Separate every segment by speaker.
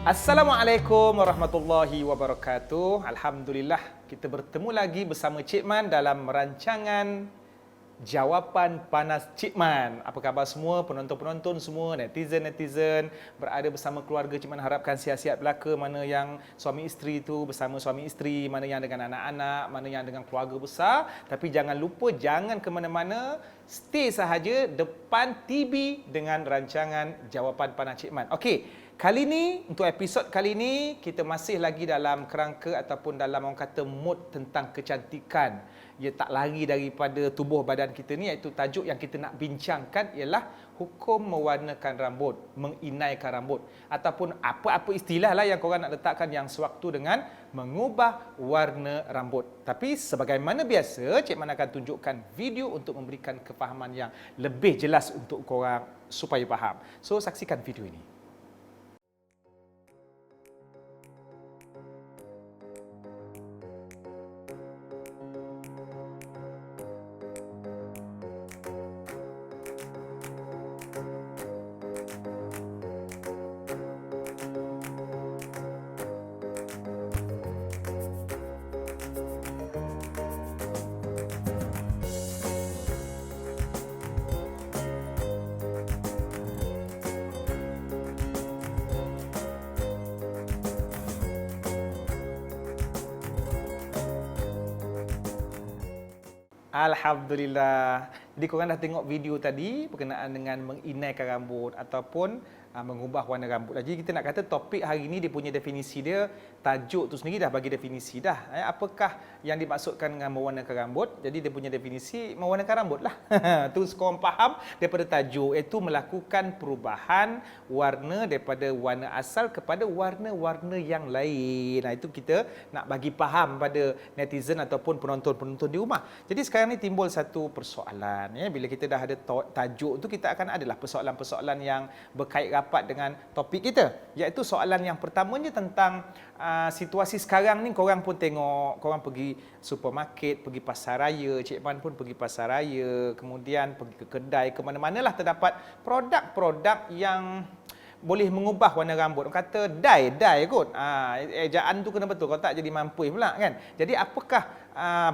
Speaker 1: Assalamualaikum warahmatullahi wabarakatuh. Alhamdulillah kita bertemu lagi bersama Cik Man dalam rancangan Jawapan Panas Cik Man. Apa khabar semua penonton-penonton semua, netizen-netizen berada bersama keluarga Cik Man, harapkan sihat-sihat belaka. Mana yang suami isteri tu bersama suami isteri, mana yang dengan anak-anak, mana yang dengan keluarga besar. Tapi jangan lupa, jangan ke mana-mana, stay sahaja depan TV dengan rancangan Jawapan Panas Cik Man. Okey. Kali ni, untuk episod kali ni, kita masih lagi dalam kerangka ataupun dalam orang kata mood tentang kecantikan. Ia tak lari daripada tubuh badan kita ni, iaitu tajuk yang kita nak bincangkan ialah hukum mewarnakan rambut, menginaikan rambut. Ataupun apa-apa istilah lah yang korang nak letakkan yang sewaktu dengan mengubah warna rambut. Tapi sebagaimana biasa, Cik Man akan tunjukkan video untuk memberikan kefahaman yang lebih jelas untuk korang supaya faham. So, saksikan video ini. Alhamdulillah. Jadi korang dah tengok video tadi berkenaan dengan menginaikan rambut ataupun mengubah warna rambut. Jadi kita nak kata topik hari ini dia punya definisi dia, tajuk tu sendiri dah bagi definisi dah. Apakah yang dimaksudkan dengan mewarnakan rambut? Jadi dia punya definisi mewarnakan rambut lah. Tu korang faham daripada tajuk, iaitu melakukan perubahan warna daripada warna asal kepada warna-warna yang lain. Itu kita nak bagi faham pada netizen ataupun penonton-penonton di rumah. Jadi sekarang ni timbul satu persoalan. Bila kita dah ada tajuk tu, kita akan adalah persoalan-persoalan yang berkait rapat dengan topik kita, iaitu soalan yang pertamanya tentang situasi sekarang ni. Korang pun tengok, korang pergi supermarket, pergi pasar raya, Cik Man pun pergi pasar raya, kemudian pergi ke kedai, ke mana-manalah terdapat produk-produk yang boleh mengubah warna rambut. Orang kata dye kot. Ejaan tu kena betul, kalau tak jadi mampus pula kan. Jadi apakah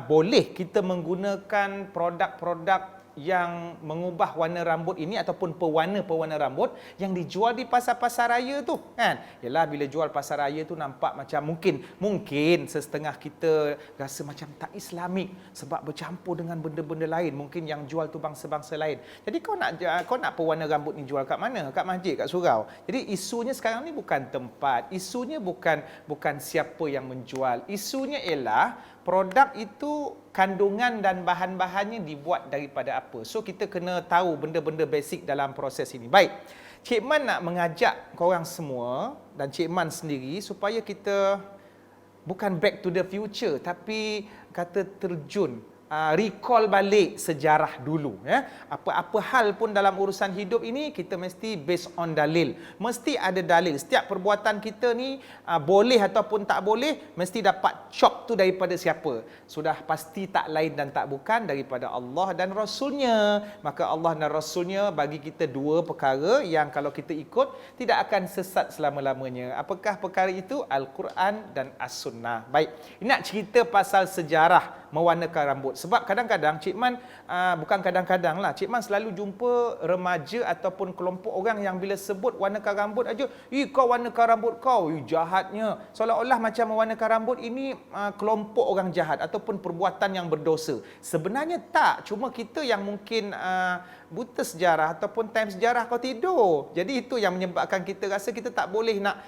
Speaker 1: boleh kita menggunakan produk-produk yang mengubah warna rambut ini ataupun pewarna rambut yang dijual di pasar-pasar raya tu kan? Yalah, bila jual pasar raya tu nampak macam mungkin sesetengah kita rasa macam tak islamik sebab bercampur dengan benda-benda lain. Mungkin yang jual tu bangsa-bangsa lain. Jadi kau nak pewarna rambut ni jual kat mana? Kat masjid, kat surau. Jadi isunya sekarang ni bukan tempat, isunya bukan siapa yang menjual. Isunya ialah produk itu kandungan dan bahan-bahannya dibuat daripada apa. So kita kena tahu benda-benda basic dalam proses ini. Baik, Cik Man nak mengajak korang semua dan Cik Man sendiri supaya kita bukan back to the future, tapi kata terjun, recall balik sejarah dulu. Apa-apa hal pun dalam urusan hidup ini, kita mesti based on dalil. Mesti ada dalil. Setiap perbuatan kita ni, boleh ataupun tak boleh, mesti dapat cop tu daripada siapa? Sudah pasti tak lain dan tak bukan daripada Allah dan Rasulnya. Maka Allah dan Rasulnya bagi kita dua perkara yang kalau kita ikut, tidak akan sesat selama-lamanya. Apakah perkara itu? Al-Quran dan As-Sunnah. Baik, ini nak cerita pasal sejarah mewarnakan rambut. Sebab kadang-kadang Cik Man, bukan kadang-kadang lah, Cik Man selalu jumpa remaja ataupun kelompok orang yang bila sebut warnakan rambut aja, kau warnakan rambut kau, jahatnya. Seolah-olah macam mewarnakan rambut ini kelompok orang jahat ataupun perbuatan yang berdosa. Sebenarnya tak, cuma kita yang mungkin buta sejarah ataupun time sejarah kau tidur. Jadi itu yang menyebabkan kita rasa kita tak boleh nak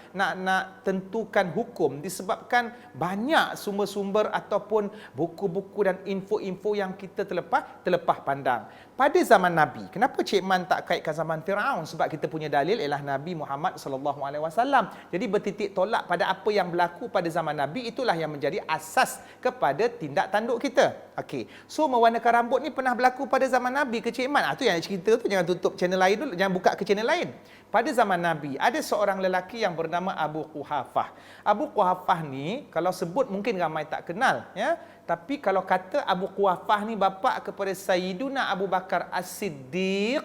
Speaker 1: tentukan hukum, disebabkan banyak sumber-sumber ataupun buku-buku dan info-info yang kita terlepas pandang. Pada zaman Nabi, kenapa Cik Man tak kaitkan zaman Firaun? Sebab kita punya dalil ialah Nabi Muhammad SAW. Jadi bertitik tolak pada apa yang berlaku pada zaman Nabi, itulah yang menjadi asas kepada tindak tanduk kita. Okey. So mewarnakan rambut ni pernah berlaku pada zaman Nabi ke Cik Man? Itu yang cerita tu, jangan tutup channel lain dulu, jangan buka ke channel lain. Pada zaman Nabi, ada seorang lelaki yang bernama Abu Quhafah. Abu Quhafah ni, kalau sebut mungkin ramai tak kenal, ya. Tapi kalau kata Abu Quhafah ni bapa kepada Sayyiduna Abu Bakar As-Siddiq,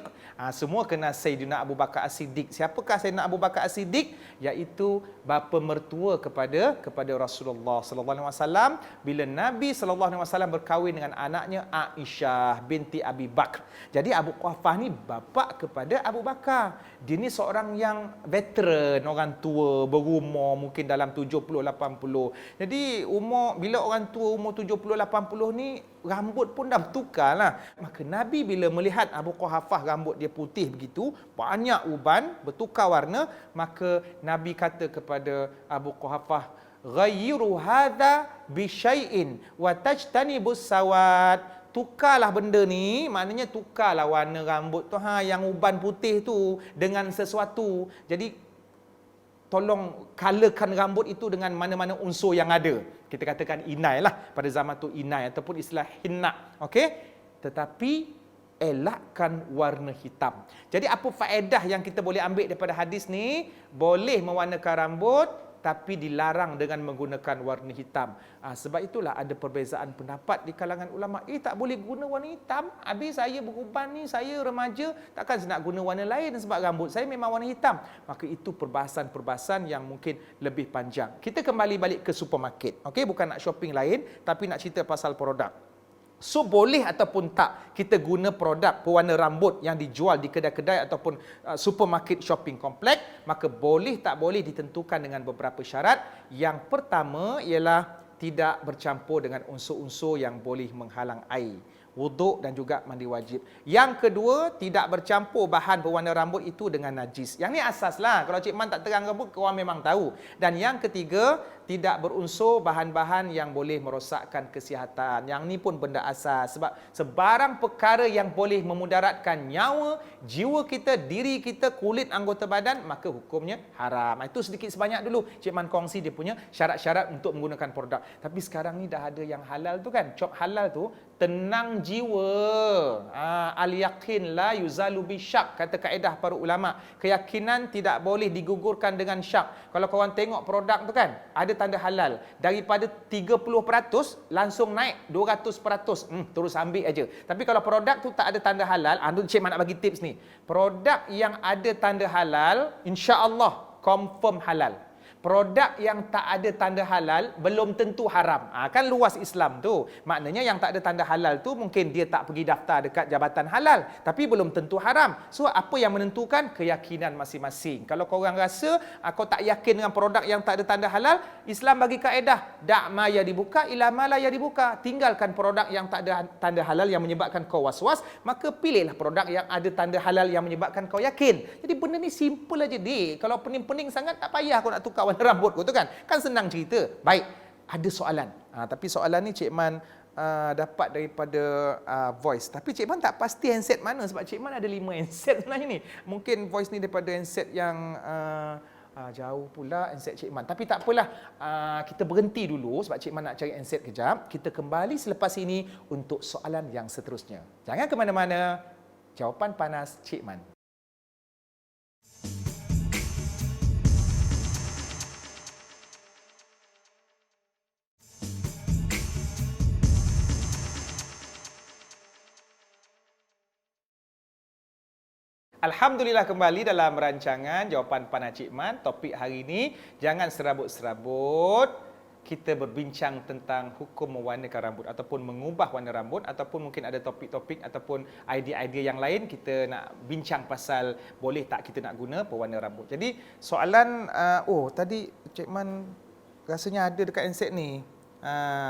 Speaker 1: semua kenal Sayyidina Abu Bakar As-Siddiq. Siapakah Sayyidina Abu Bakar As-Siddiq? Iaitu bapa mertua kepada Rasulullah sallallahu alaihi wasallam bila Nabi sallallahu alaihi wasallam berkahwin dengan anaknya Aisyah binti Abi Bakar. Jadi Abu Quhafah ni bapa kepada Abu Bakar. Dia ni seorang yang veteran, orang tua, berumur mungkin dalam 70-80. Jadi bila orang tua umur 70-80 ni rambut pun dah bertukar lah. Maka Nabi bila melihat Abu Quhafah rambut dia putih begitu, banyak uban, bertukar warna, maka Nabi kata kepada Abu Quhafah, "Ghayyiru hadha bi syai'in wa tajtanibus sawad." Tukarlah benda ni, maknanya tukarlah warna rambut tu yang uban putih tu dengan sesuatu. Jadi tolong colorkan rambut itu dengan mana-mana unsur yang ada. Kita katakan inai lah, pada zaman tu inai ataupun istilah hinna. Okey? Tetapi elakkan warna hitam. Jadi apa faedah yang kita boleh ambil daripada hadis ni? Boleh mewarnakan rambut tapi dilarang dengan menggunakan warna hitam. Sebab itulah ada perbezaan pendapat di kalangan ulama. Tak boleh guna warna hitam. Habis saya beruban ni, saya remaja, takkan saya nak guna warna lain sebab rambut saya memang warna hitam. Maka itu perbahasan-perbahasan yang mungkin lebih panjang. Kita kembali balik ke supermarket. Okey, bukan nak shopping lain, tapi nak cerita pasal produk. So boleh ataupun tak kita guna produk pewarna rambut yang dijual di kedai-kedai ataupun supermarket shopping kompleks, maka boleh tak boleh ditentukan dengan beberapa syarat. Yang pertama ialah tidak bercampur dengan unsur-unsur yang boleh menghalang air, wuduk dan juga mandi wajib. Yang kedua, tidak bercampur bahan pewarna rambut itu dengan najis. Yang ni asaslah. Kalau Cik Man tak terang rambut, korang memang tahu. Dan yang ketiga, tidak berunsur bahan-bahan yang boleh merosakkan kesihatan. Yang ni pun benda asas. Sebab sebarang perkara yang boleh memudaratkan nyawa, jiwa kita, diri kita, kulit anggota badan, maka hukumnya haram. Itu sedikit sebanyak dulu Cik Man kongsi dia punya syarat-syarat untuk menggunakan produk. Tapi sekarang ni dah ada yang halal tu kan. Cop halal tu tenang jiwa. Al-yaqin la yuzalu bisyak, kata kaedah para ulama. Keyakinan tidak boleh digugurkan dengan syak. Kalau korang tengok produk tu kan, ada tanda halal. Daripada 30% langsung naik 200%. Terus ambil aja. Tapi kalau produk tu tak ada tanda halal, Cik Man nak bagi tips ni. Produk yang ada tanda halal, insya-Allah confirm halal. Produk yang tak ada tanda halal belum tentu haram. Kan luas Islam tu. Maknanya yang tak ada tanda halal tu mungkin dia tak pergi daftar dekat jabatan halal, tapi belum tentu haram. So apa yang menentukan? Keyakinan masing-masing. Kalau korang rasa kau tak yakin dengan produk yang tak ada tanda halal, Islam bagi kaedah da' ma ya dibuka ila ma la ya dibuka. Tinggalkan produk yang tak ada tanda halal yang menyebabkan kau was-was, maka pilihlah produk yang ada tanda halal yang menyebabkan kau yakin. Jadi benda ni simple aja dik. Kalau pening-pening sangat tak payah kau nak tukar warna rambut kau tu kan. Kan senang cerita. Baik, ada soalan. Tapi soalan ni Cik Man dapat daripada voice. Tapi Cik Man tak pasti handset mana sebab Cik Man ada 5 handset sebenarnya ni. Mungkin voice ni daripada handset yang jauh pula handset Cik Man. Tapi tak apalah. Kita berhenti dulu sebab Cik Man nak cari handset kejap. Kita kembali selepas ini untuk soalan yang seterusnya. Jangan ke mana-mana. Jawapan panas Cik Man. Alhamdulillah kembali dalam rancangan Jawapan Panas Cik Man. Topik hari ini, jangan serabut-serabut. Kita berbincang tentang hukum mewarnakan rambut ataupun mengubah warna rambut, ataupun mungkin ada topik-topik ataupun idea-idea yang lain kita nak bincang pasal boleh tak kita nak guna pewarna rambut. Jadi soalan, tadi Cik Man rasanya ada dekat handset ni.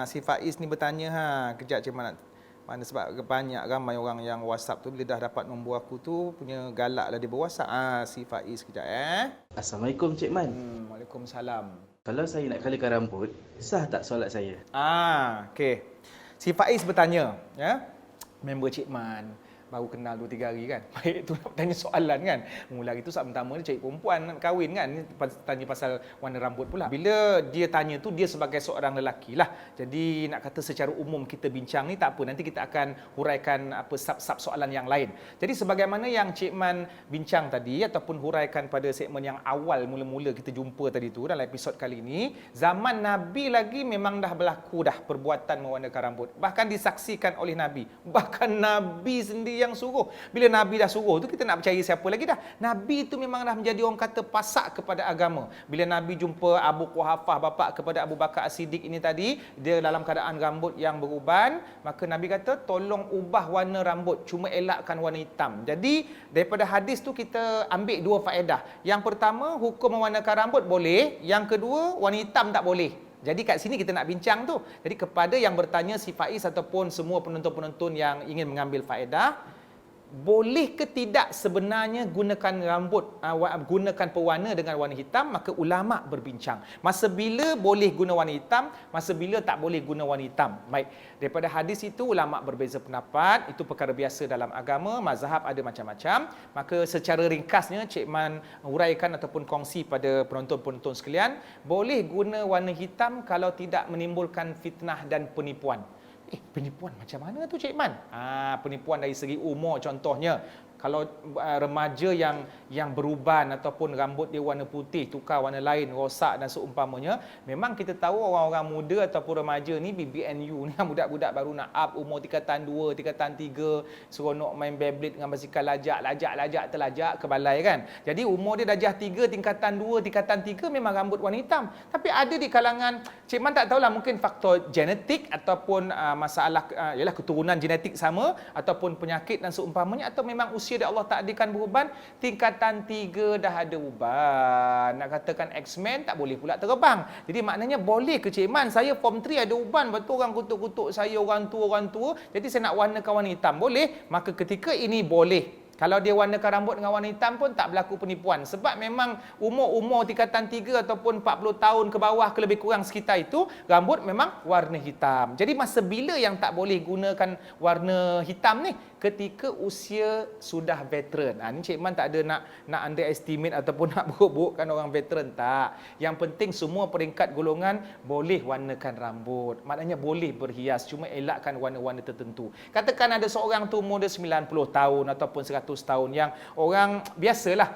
Speaker 1: Si Faiz ni bertanya, kejap Cik Man nak mana sebab banyak ramai orang yang WhatsApp tu bila dah dapat nombor aku tu punya galak lah dia berWhatsApp. Si Faiz kejap
Speaker 2: Assalamualaikum Cik Man.
Speaker 1: Waalaikumsalam.
Speaker 2: Kalau saya nak colorkan rambut, sah tak solat saya?
Speaker 1: Okey. Si Faiz bertanya, member Cik Man. baru kenal 2-3 hari kan. Baik tu nak tanya soalan kan. Mula itu saat pertama dia cari perempuan nak kahwin kan. Ni tanya pasal warna rambut pula. Bila dia tanya tu dia sebagai seorang lelaki lah. Jadi nak kata secara umum kita bincang ni tak apa. Nanti kita akan huraikan apa sub-sub soalan yang lain. Jadi sebagaimana yang Cik Man bincang tadi ataupun huraikan pada segmen yang awal mula-mula kita jumpa tadi tu dalam episod kali ini, zaman Nabi lagi memang dah berlaku dah perbuatan mewarnakan rambut. Bahkan disaksikan oleh Nabi. Bahkan Nabi sendiri yang suruh. Bila Nabi dah suruh tu kita nak percaya siapa lagi dah. Nabi tu memang dah menjadi orang kata pasak kepada agama. Bila Nabi jumpa Abu Quhafah bapa kepada Abu Bakar As-Siddiq ini tadi, dia dalam keadaan rambut yang beruban, maka Nabi kata tolong ubah warna rambut, cuma elakkan warna hitam. Jadi daripada hadis tu kita ambil 2 faedah. Yang pertama, hukum mewarnakan rambut boleh. Yang kedua, warna hitam tak boleh. Jadi kat sini kita nak bincang tu. Jadi kepada yang bertanya si Faiz ataupun semua penonton-penonton yang ingin mengambil faedah, boleh ke tidak sebenarnya gunakan rambut, gunakan pewarna dengan warna hitam, maka ulama berbincang. Masa bila boleh guna warna hitam, masa bila tak boleh guna warna hitam. Baik, daripada hadis itu ulama berbeza pendapat, itu perkara biasa dalam agama, mazhab ada macam-macam. Maka secara ringkasnya Cik Man huraikan ataupun kongsi pada penonton-penonton sekalian, boleh guna warna hitam kalau tidak menimbulkan fitnah dan penipuan. Penipuan macam mana tu Cik Man? Penipuan dari segi umur contohnya. Kalau remaja yang beruban ataupun rambut dia warna putih, tukar warna lain, rosak dan seumpamanya, memang kita tahu orang-orang muda ataupun remaja ni BBNU ni budak-budak baru nak up umur tingkatan 2, tingkatan 3, seronok main Beyblade dengan basikal terlajak ke balai kan. Jadi umur dia darjah 3, tingkatan 2, tingkatan 3 memang rambut warna hitam. Tapi ada di kalangan, Cik Man tak tahulah mungkin faktor genetik ataupun masalah ialah keturunan genetik sama ataupun penyakit dan seumpamanya, atau memang usia dia Allah takdirkan beruban, tingkatan 3 dah ada uban. Nak katakan X-Men tak boleh pula terbang. Jadi maknanya boleh ke Cik Man, saya form 3 ada uban, betul orang kutuk-kutuk saya orang tua, jadi saya nak warnakan warna hitam. Boleh? Maka ketika ini boleh. Kalau dia warnakan rambut dengan warna hitam pun tak berlaku penipuan. Sebab memang umur-umur tingkatan 3 ataupun 40 tahun ke bawah ke lebih kurang sekitar itu, rambut memang warna hitam. Jadi masa bila yang tak boleh gunakan warna hitam ni? Ketika usia sudah veteran. Ni Cik Man tak ada nak underestimate ataupun nak buruk-burukkan orang veteran, tak. Yang penting semua peringkat golongan boleh warnakan rambut. Maknanya boleh berhias, cuma elakkan warna-warna tertentu. Katakan ada seorang tu umur dia 90 tahun ataupun 100 tahun, yang orang biasalah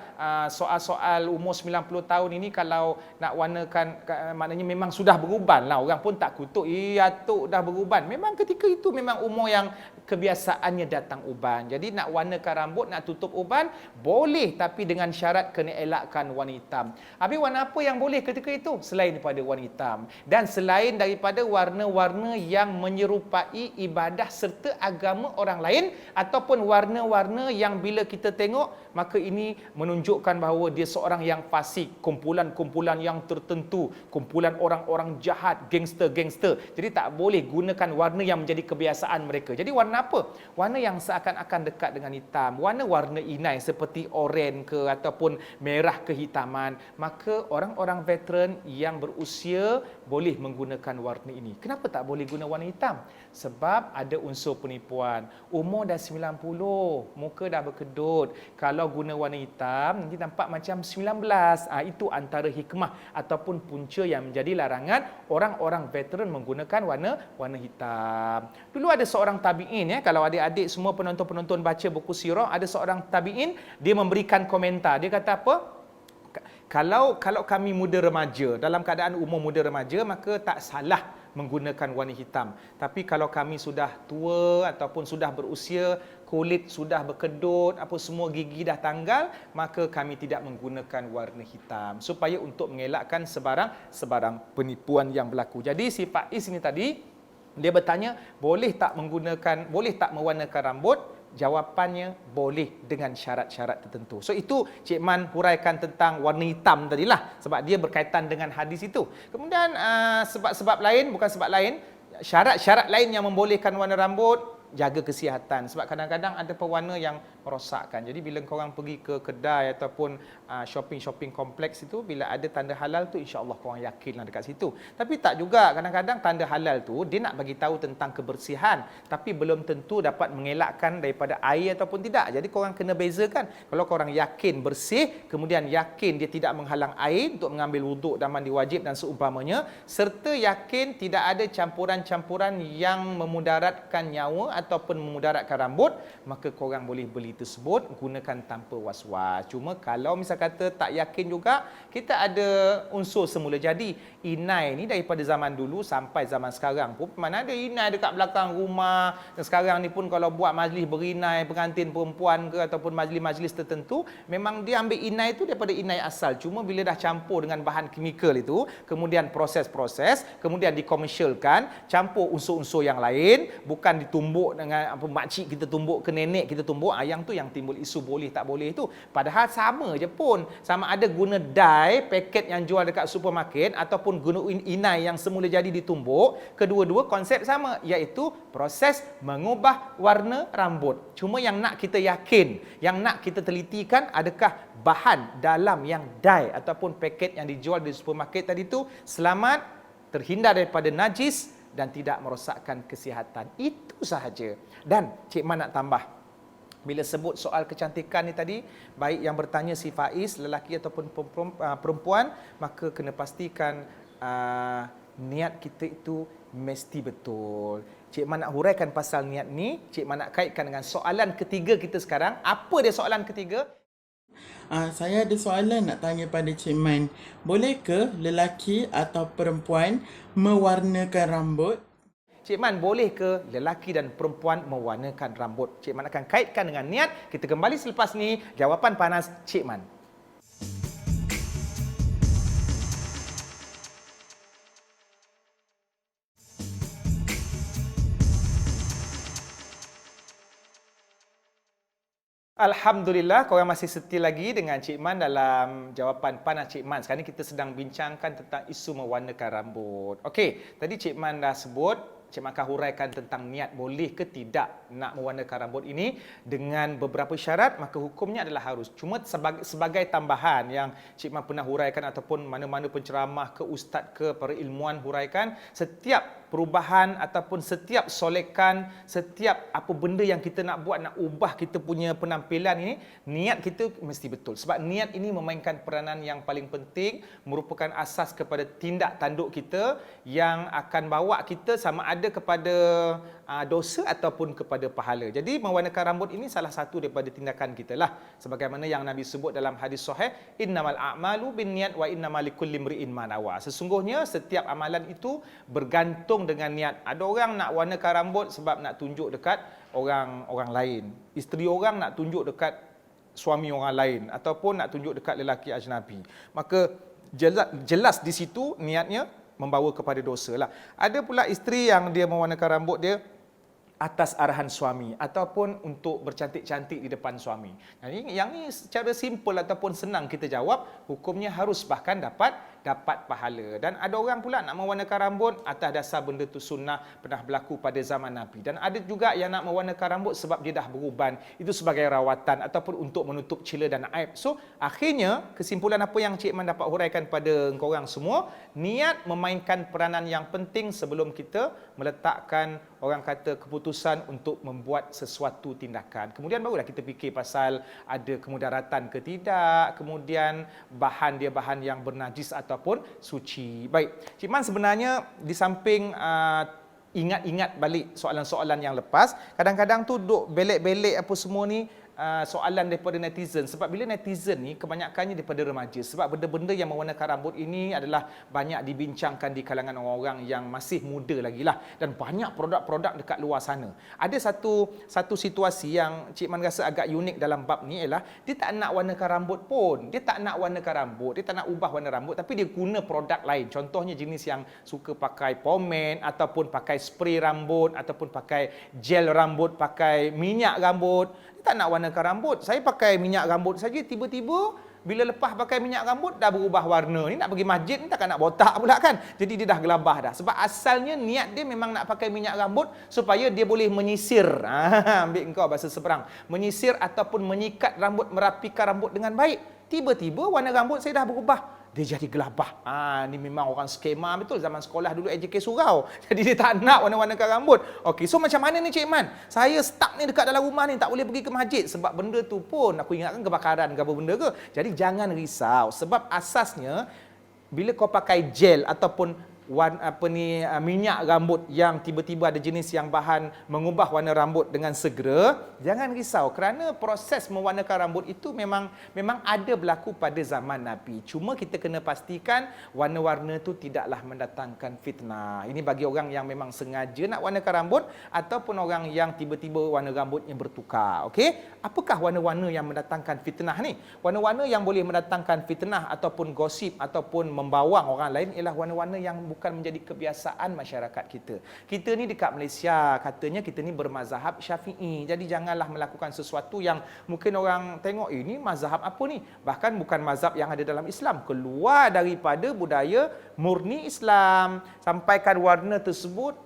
Speaker 1: soal-soal umur 90 tahun ini kalau nak warnakan maknanya memang sudah beruban lah, orang pun tak kutuk, atuk dah beruban. Memang ketika itu memang umur yang kebiasaannya datang uban. Jadi nak warnakan rambut, nak tutup uban boleh, tapi dengan syarat kena elakkan warna hitam. Habis warna apa yang boleh ketika itu selain daripada warna hitam dan selain daripada warna-warna yang menyerupai ibadah serta agama orang lain, ataupun warna-warna yang bila kita tengok maka ini menunjukkan bahawa dia seorang yang fasik, kumpulan-kumpulan yang tertentu, kumpulan orang-orang jahat, gangster-gangster. Jadi tak boleh gunakan warna yang menjadi kebiasaan mereka. Jadi warna apa? Warna yang seakan-akan dekat dengan hitam, warna-warna inai seperti oranye ke ataupun merah kehitaman. Maka orang-orang veteran yang berusia boleh menggunakan warna ini. Kenapa tak boleh guna warna hitam? Sebab ada unsur penipuan. Umur dah 90, muka dah berkedut. Kalau guna warna hitam nanti nampak macam 19. Itu antara hikmah ataupun punca yang menjadi larangan orang-orang veteran menggunakan warna hitam. Dulu ada seorang tabi'in, kalau adik-adik semua penonton-penonton baca buku sirah, ada seorang tabi'in, dia memberikan komentar. Dia kata apa? Kalau kami muda remaja, dalam keadaan umur muda remaja, maka tak salah menggunakan warna hitam. Tapi kalau kami sudah tua ataupun sudah berusia, kulit sudah berkedut, apa semua gigi dah tanggal, maka kami tidak menggunakan warna hitam supaya untuk mengelakkan sebarang penipuan yang berlaku. Jadi si Faiz ini tadi dia bertanya, boleh tak mewarnakan rambut? Jawapannya boleh dengan syarat-syarat tertentu. So itu Cik Man huraikan tentang warna hitam tadilah, sebab dia berkaitan dengan hadis itu. Kemudian sebab-sebab lain, bukan sebab lain, syarat-syarat lain yang membolehkan warna rambut, jaga kesihatan. Sebab kadang-kadang ada pewarna yang merosakkan. Jadi bila korang pergi ke kedai ataupun shopping kompleks itu, bila ada tanda halal tu, insya-Allah korang yakinlah dekat situ. Tapi tak juga, kadang-kadang tanda halal tu dia nak bagi tahu tentang kebersihan, tapi belum tentu dapat mengelakkan daripada air ataupun tidak. Jadi korang kena bezakan. Kalau korang yakin bersih, kemudian yakin dia tidak menghalang air untuk mengambil wuduk dan mandi wajib dan seumpamanya, serta yakin tidak ada campuran-campuran yang memudaratkan nyawa ataupun memudaratkan rambut, maka korang boleh beli tersebut, gunakan tanpa was-was. Cuma kalau misal kata tak yakin juga, kita ada unsur semula jadi. Inai ni daripada zaman dulu sampai zaman sekarang pun, mana ada inai dekat belakang rumah. Dan sekarang ni pun kalau buat majlis berinai, pengantin perempuan ke ataupun majlis-majlis tertentu, memang dia ambil inai tu daripada inai asal. Cuma bila dah campur dengan bahan kimikal itu, kemudian proses-proses, kemudian dikomersialkan, campur unsur-unsur yang lain, bukan ditumbuk dengan apa makcik kita tumbuk ke nenek kita tumbuk, yang tu yang timbul isu boleh tak boleh itu. Padahal sama je pun, sama ada guna dye paket yang jual dekat supermarket ataupun guna inai yang semula jadi ditumbuk, kedua-dua konsep sama, iaitu proses mengubah warna rambut. Cuma yang nak kita yakin, yang nak kita telitikan, adakah bahan dalam yang dye ataupun paket yang dijual di supermarket tadi tu selamat, terhindar daripada najis dan tidak merosakkan kesihatan. Itu sahaja. Dan Cik Man nak tambah, bila sebut soal kecantikan ni tadi, baik yang bertanya si Faiz, lelaki ataupun perempuan, maka kena pastikan niat kita itu mesti betul. Cik Man nak huraikan pasal niat ni, Cik Man nak kaitkan dengan soalan ketiga kita sekarang. Apa dia soalan ketiga?
Speaker 3: Saya ada soalan nak tanya pada Cik Man. Boleh ke lelaki atau perempuan mewarnakan rambut?
Speaker 1: Cik Man, boleh ke lelaki dan perempuan mewarnakan rambut? Cik Man akan kaitkan dengan niat. Kita kembali selepas ni. Jawapan panas Cik Man. Alhamdulillah, korang masih setia lagi dengan Cik Man dalam jawapan panas Cik Man. Sekarang ni kita sedang bincangkan tentang isu mewarnakan rambut. Okey, tadi Cik Man dah sebut, Cik Man akan huraikan tentang niat boleh ke tidak nak mewarnakan rambut ini dengan beberapa syarat, maka hukumnya adalah harus. Cuma sebagai tambahan yang Cik Man pernah huraikan ataupun mana-mana penceramah ke ustaz ke para ilmuwan huraikan, setiap perubahan ataupun setiap solekan, setiap apa benda yang kita nak buat, nak ubah kita punya penampilan ini, niat kita mesti betul. Sebab niat ini memainkan peranan yang paling penting, merupakan asas kepada tindak tanduk kita yang akan bawa kita sama ada kepada dosa ataupun kepada pahala. Jadi mewarnakan rambut ini salah satu daripada tindakan kita lah. Sebagaimana yang Nabi sebut dalam hadis sahih, innamal a'malu binniyat wa innamal likulli imri'in ma nawa. Sesungguhnya setiap amalan itu bergantung dengan niat. Ada orang nak warnakan rambut sebab nak tunjuk dekat orang lain. Isteri orang nak tunjuk dekat suami orang lain ataupun nak tunjuk dekat lelaki ajnabi. Maka jelas di situ niatnya membawa kepada dosa lah. Ada pula isteri yang dia mewarnakan rambut dia atas arahan suami ataupun untuk bercantik-cantik di depan suami. Yang ni secara simple ataupun senang kita jawab, hukumnya harus bahkan dapat pahala. Dan ada orang pula nak mewarnakan rambut atas dasar benda tu sunnah, pernah berlaku pada zaman Nabi. Dan ada juga yang nak mewarnakan rambut sebab dia dah beruban, itu sebagai rawatan ataupun untuk menutup celah dan aib. So, akhirnya kesimpulan apa yang Cik Man dapat huraikan pada korang semua, niat memainkan peranan yang penting sebelum kita meletakkan orang kata keputusan untuk membuat sesuatu tindakan. Kemudian barulah kita fikir pasal ada kemudaratan ke tidak, kemudian bahan dia bahan yang bernajis ataupun suci. Baik, Cik Man sebenarnya di samping ingat-ingat balik soalan-soalan yang lepas, kadang-kadang tu duk belek-belek apa semua ni, soalan daripada netizen. Sebab bila netizen ni kebanyakannya daripada remaja. Sebab benda-benda yang mewarnakan rambut ini adalah banyak dibincangkan di kalangan orang-orang yang masih muda lagi lah. Dan banyak produk-produk dekat luar sana. Ada satu situasi yang Cik Man rasa agak unik dalam bab ni ialah dia tak nak warnakan rambut pun. Dia tak nak warnakan rambut. Dia tak nak ubah warna rambut. Tapi dia guna produk lain. Contohnya jenis yang suka pakai pomade ataupun pakai spray rambut ataupun pakai gel rambut, pakai minyak rambut. Dia tak nak warnakan rambut. Saya pakai minyak rambut saja, tiba-tiba Bila lepas pakai minyak rambut dah berubah warna. Ni nak pergi masjid ni takkan nak botak pula kan. Jadi dia dah gelabah dah. Sebab asalnya niat dia memang nak pakai minyak rambut supaya dia boleh menyisir. Ambil engkau bahasa seberang. Menyisir ataupun menyikat rambut, merapikan rambut dengan baik. Tiba-tiba warna rambut saya dah berubah. Dia jadi gelabah. Ni memang orang skema betul. Zaman sekolah dulu AJK surau. Jadi dia tak nak warna-warnakan rambut. Okey, so macam mana ni Cik Man? Saya stuck ni dekat dalam rumah ni, tak boleh pergi ke masjid. Sebab benda tu pun, aku ingatkan kebakaran ke apa benda ke. Jadi jangan risau. Sebab asasnya, bila kau pakai gel ataupun minyak rambut yang tiba-tiba ada jenis yang bahan mengubah warna rambut dengan segera, jangan risau kerana proses mewarnakan rambut itu memang ada berlaku pada zaman Nabi. Cuma kita kena pastikan warna-warna itu tidaklah mendatangkan fitnah. Ini bagi orang yang memang sengaja nak warnakan rambut ataupun orang yang tiba-tiba warna rambutnya bertukar. Okey? Apakah warna-warna yang mendatangkan fitnah ni? Warna-warna yang boleh mendatangkan fitnah ataupun gosip ataupun membawang orang lain ialah warna-warna yang bukan menjadi kebiasaan masyarakat kita. Kita ni dekat Malaysia, katanya kita ni bermazhab Syafi'i. Jadi janganlah melakukan sesuatu yang mungkin orang tengok, ini mazhab apa ni? Bahkan bukan mazhab yang ada dalam Islam. Keluar daripada budaya murni Islam. Sampaikan warna tersebut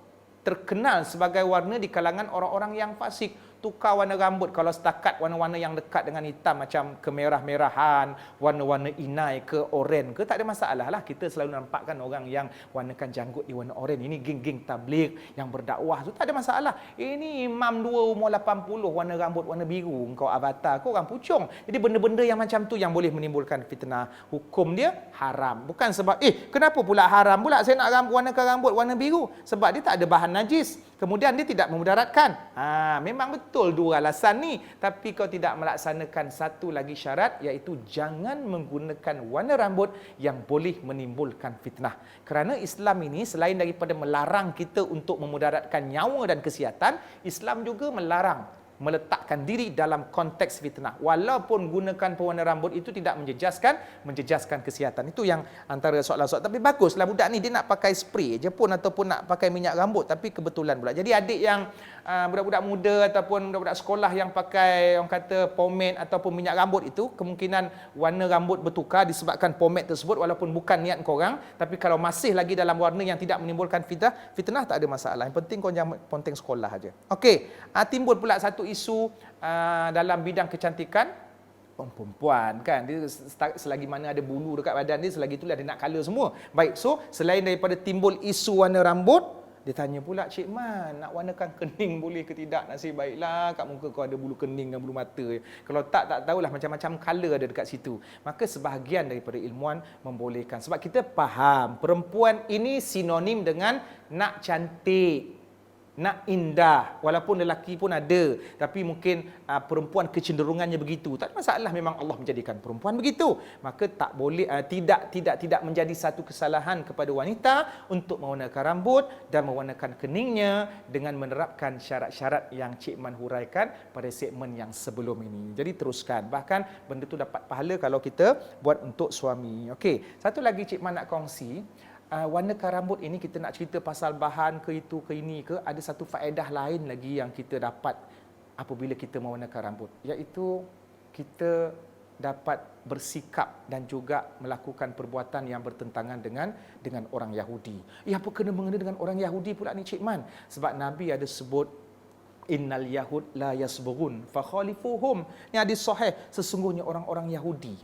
Speaker 1: terkenal sebagai warna di kalangan orang-orang yang fasik. Tukar warna rambut kalau setakat warna-warna yang dekat dengan hitam macam kemerah-merahan, warna-warna inai ke oren ke, tak ada masalah lah. Kita selalu nampakkan orang yang warnakan janggut di warna oren. Ini geng-geng tabligh yang berdakwah tu tak ada masalah. Ini imam dua umur 80 warna rambut warna biru, engkau avatar kau orang pucung. Jadi benda-benda yang macam tu yang boleh menimbulkan fitnah. Hukum dia haram. Bukan sebab kenapa pula haram pula saya nak warnakan rambut warna biru? Sebab dia tak ada bahan najis. Kemudian dia tidak memudaratkan. Memang betul dua alasan ni. Tapi kau tidak melaksanakan satu lagi syarat, iaitu jangan menggunakan warna rambut yang boleh menimbulkan fitnah. Kerana Islam ini selain daripada melarang kita untuk memudaratkan nyawa dan kesihatan, Islam juga melarang meletakkan diri dalam konteks fitnah. Walaupun gunakan pewarna rambut itu tidak menjejaskan kesihatan. Itu yang antara soalan-soalan. Tapi baguslah budak ni dia nak pakai spray je pun ataupun nak pakai minyak rambut, tapi kebetulan pula. Jadi adik yang budak-budak muda ataupun budak-budak sekolah yang pakai orang kata pomade ataupun minyak rambut itu, kemungkinan warna rambut bertukar disebabkan pomade tersebut walaupun bukan niat korang, tapi kalau masih lagi dalam warna yang tidak menimbulkan fitnah tak ada masalah. Yang penting kau jangan ponteng sekolah aja. Okey, timbul pula satu isu dalam bidang kecantikan. Perempuan kan, dia selagi mana ada bulu dekat badan dia, selagi itulah dia nak colour semua. Baik, so selain daripada timbul isu warna rambut, dia tanya pula, Cik Man, nak warnakan kening boleh ke tidak? Nasib baiklah kat muka kau ada bulu kening dan bulu mata. Kalau tak tahulah macam-macam colour ada dekat situ. Maka sebahagian daripada ilmuwan membolehkan. Sebab kita faham, perempuan ini sinonim dengan nak cantik, nak indah. Walaupun lelaki pun ada, tapi mungkin perempuan kecenderungannya begitu. Tak ada masalah, memang Allah menjadikan perempuan begitu. Maka tak boleh tidak menjadi satu kesalahan kepada wanita untuk mewarnakan rambut dan mewarnakan keningnya dengan menerapkan syarat-syarat yang Cik Man huraikan pada segmen yang sebelum ini. Jadi teruskan. Bahkan benda tu dapat pahala kalau kita buat untuk suami. Okey, satu lagi Cik Man nak kongsi. Warnakan rambut ini kita nak cerita pasal bahan ke itu ke ini ke, ada satu faedah lain lagi yang kita dapat apabila kita mewarnakan rambut, iaitu kita dapat bersikap dan juga melakukan perbuatan yang bertentangan dengan orang Yahudi. Apa kena mengena dengan orang Yahudi pula ni Cik Man? Sebab Nabi ada sebut innal yahud la yasburun fakhalifuhum. Ni hadis sahih, sesungguhnya orang-orang Yahudi.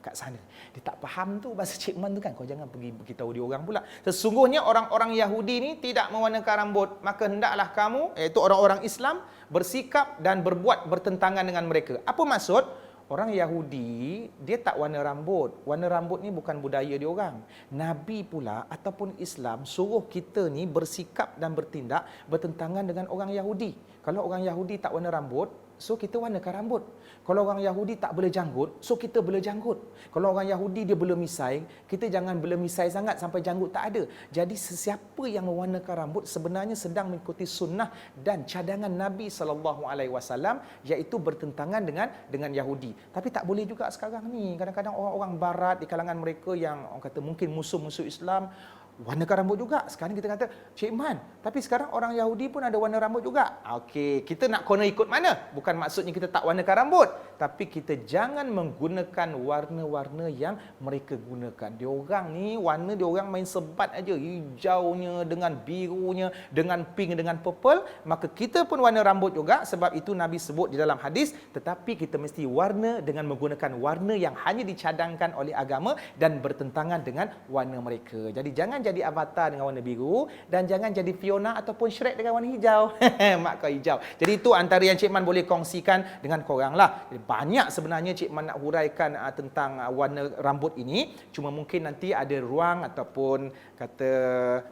Speaker 1: Kat sana dia tak faham tu bahasa Cik Man tu kan, kau jangan pergi beritahu dia orang pula. Sesungguhnya orang-orang Yahudi ni tidak mewarnakan rambut, maka hendaklah kamu, iaitu orang-orang Islam, bersikap dan berbuat bertentangan dengan mereka. Apa maksud? Orang Yahudi dia tak warna rambut. Warna rambut ni bukan budaya dia orang. Nabi pula ataupun Islam suruh kita ni bersikap dan bertindak bertentangan dengan orang Yahudi. Kalau orang Yahudi tak warna rambut, so kita warnakan rambut. Kalau orang Yahudi tak bela janggut, so kita bela janggut. Kalau orang Yahudi dia bela misai, kita jangan bela misai sangat sampai janggut tak ada. Jadi sesiapa yang mewarnakan rambut sebenarnya sedang mengikuti sunnah dan cadangan Nabi SAW, iaitu bertentangan dengan Yahudi. Tapi tak boleh juga sekarang ni. Kadang-kadang orang-orang barat di kalangan mereka yang orang kata mungkin musuh-musuh Islam, warnakan rambut juga. Sekarang kita kata, Cik Man, tapi sekarang orang Yahudi pun ada warna rambut juga. Okey, kita nak kena ikut mana? Bukan maksudnya kita tak warnakan rambut. tapi kita jangan menggunakan warna-warna yang mereka gunakan. Diorang ni warna diorang main sebat aja, hijaunya dengan birunya, dengan pink, dengan purple. Maka kita pun warna rambut juga, sebab itu Nabi sebut di dalam hadis, tetapi kita mesti warna dengan menggunakan warna yang hanya dicadangkan oleh agama dan bertentangan dengan warna mereka. Jadi jangan jadi Avatar dengan warna biru dan jangan jadi Fiona ataupun Shrek dengan warna hijau. Mak kau hijau. Jadi itu antara yang Cik Man boleh kongsikan dengan korang lah. Banyak sebenarnya Cik Man nak huraikan tentang warna rambut ini. Cuma mungkin nanti ada ruang ataupun kata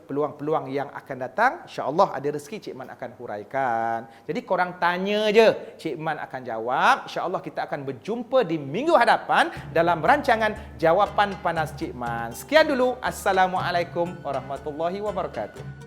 Speaker 1: peluang-peluang yang akan datang. InsyaAllah ada rezeki Cik Man akan huraikan. Jadi korang tanya je, Cik Man akan jawab. InsyaAllah kita akan berjumpa di minggu hadapan dalam rancangan Jawapan Panas Cik Man. Sekian dulu. Assalamualaikum warahmatullahi wabarakatuh.